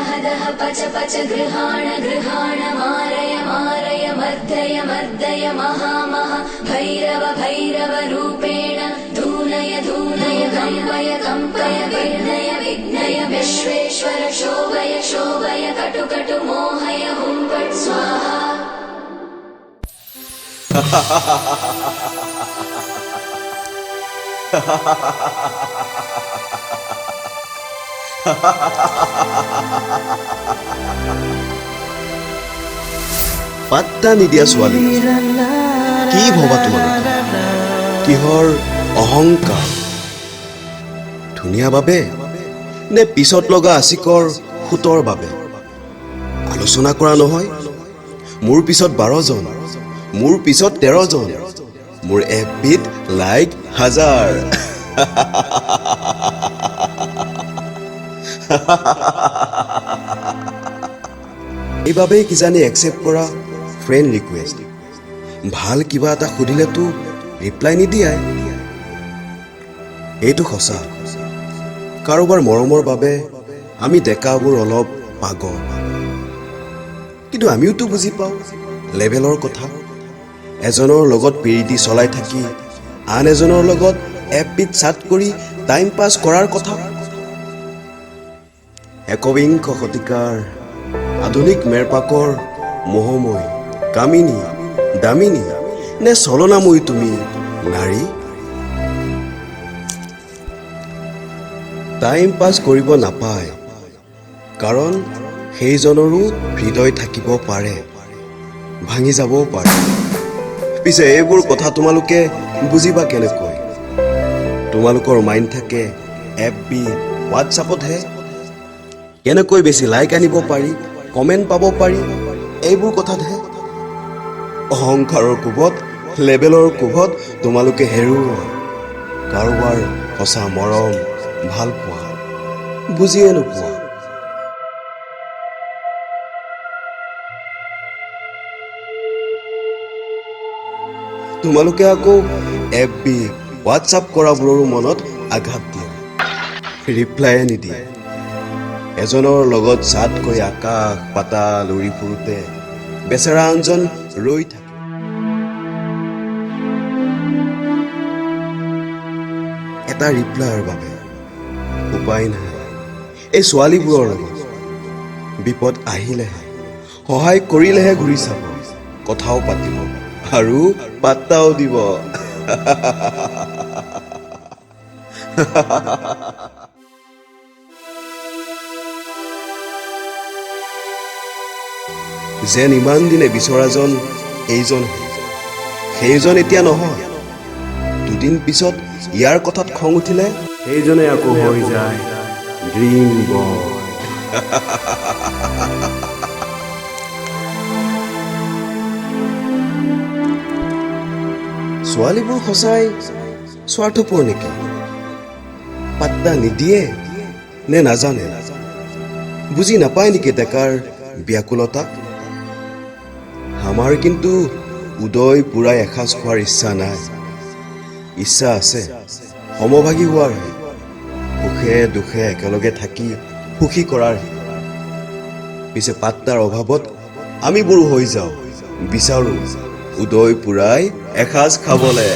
दह दह पच पच गृहाण गृहाण मारय मारय मर्दय मर्दय महामह भैरव भैरव रूपेण धूनय धूनय कंपय कंपय विघ्नय विघ्नय विश्वेश्वर शोभय शोभय कटु कटु मोहय हुं फट् स्वाहा। পাত্তা নিদিয়া ছোৱালী কি ভবা তোমালোকে কিহৰ অহংকাৰ ধুনীয়া বাবে নে পিছত লগা আচিকৰ সুতৰ বাবে আলোচনা কৰা নহয় মোৰ পিছত 12 জন মোৰ পিছত 13 জন মোৰ এফবিত লাইক 1000 এইভাবে কিজানি একসেপ্ট কৰা ফ্ৰেণ্ড ৰিকুৱেষ্ট ভাল কিবা এটা সুধিলেতো ৰিপ্লাই নিদিয়াই এইটো সঁচা কাৰোবাৰ মৰমৰ বাবে আমি ডেকাবোৰ অলপ পাগল কিন্তু আমিওতো বুজি পাওঁ লেভেলৰ কথা এজনৰ লগত পিৰিতি চলাই থাকি আন এজনৰ লগত এফবিত চাট কৰি টাইম পাছ কৰাৰ কথা একবিংশ শতিকাৰ আধুনিক মেৰপাকৰ মোহময় কামিনী দামিনী নে চলনাময়ী তুমি নাৰী টাইম পাছ কৰিব নাপায় কাৰণ সেইজনৰো হৃদয় থাকিব পাৰে ভাঙি যাবও পাৰে পিছে এইবোৰ কথা তোমালোকে বুজিবা কেনেকৈ তোমালোকৰ মাইণ্ড থাকে এফবি হোৱাটছআপতহে কেনেকৈ বেছি লাইক আনিব পাৰি কমেণ্ট পাব পাৰি এইবোৰ কথাতহে অহংকাৰৰ কোবত লেবেলৰ কোবত তোমালোকে হেৰুৱা কাৰোবাৰ সঁচা মৰম ভাল পোৱা বুজিয়ে নোপোৱা তোমালোকে আকৌ এফবি হোৱাটছআপ কৰাবোৰৰো মনত আঘাত দিয়ে ৰিপ্লাই নিদিয়ে এজনৰ লগত চাট কৰি আকাশ পাতাল উৰি ফুৰোতে বেচেৰা আনজন ৰৈ থাকে এটা ৰিপ্লাইৰ বাবে উপায় নাই এই ছোৱালীবোৰৰ লগত বিপদ আহিলেহে সহায় কৰিলেহে ঘূৰি চাব কথাও পাতিব আৰু পাত্তাও দিব যেন ইমান দিনে বিচৰাজন এইজন সেইজন এতিয়া নহয় দুদিন পিছত ইয়াৰ কথাত খং উঠিলে সেইজনে আকৌ হৈ যায় ড্ৰিম বয় ছোৱালীবোৰ সঁচাই স্বাৰ্থপৰ নেকি পাত্তা নিদিয়ে নে নাজানে বুজি নাপায় নেকি ডেকাৰ ব্যাকুলতা আমাৰ কিন্তু উদয় পুৰাই এসাঁজ খোৱাৰ ইচ্ছা নাই ইচ্ছা আছে সমভাগী হোৱাৰ সুখে দুখে একেলগে থাকি সুখী কৰাৰ পিছে পাত্তাৰ অভাৱত আমি বুঢ়ো হৈ যাওঁ বিচাৰো উদয় পুৰাই এসাঁজ খাবলে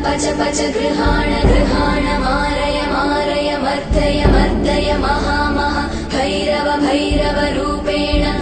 पच पच गृहाण गृहाण मारय मारय मर्दय मर्दय महामह भैरव भैरव रूपेण